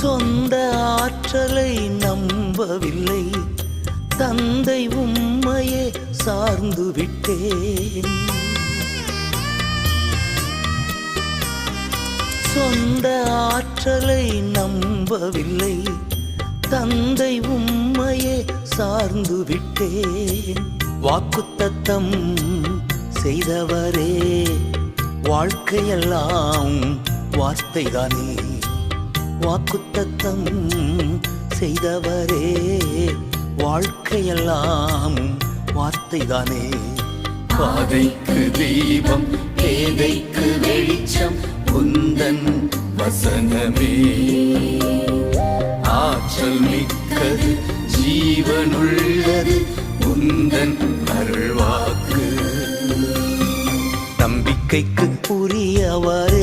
சொந்த ஆற்றலை நம்பவில்லை, தந்தை உம்மையே சார்ந்து விட்டேன். சொந்த ஆற்றலை நம்பவில்லை, தந்தை உம்மையே சார்ந்து விட்டேன். வாக்குத்தத்தம் செய்தவரே, வாழ்க்கையெல்லாம் வார்த்தைதானே. வாக்குத்தத்தம் செய்தவரே, வாழ்க்கையெல்லாம் வார்த்தைதானே. பாதைக்கு தீபம், பேதைக்கு வெளிச்சம், உந்தன் வசனமே. ஆற்றல் மிக்கது, ஜீவனுள்ளது, உந்தன் அருள்வாக்கு. நம்பிக்கைக்கு உரியவர்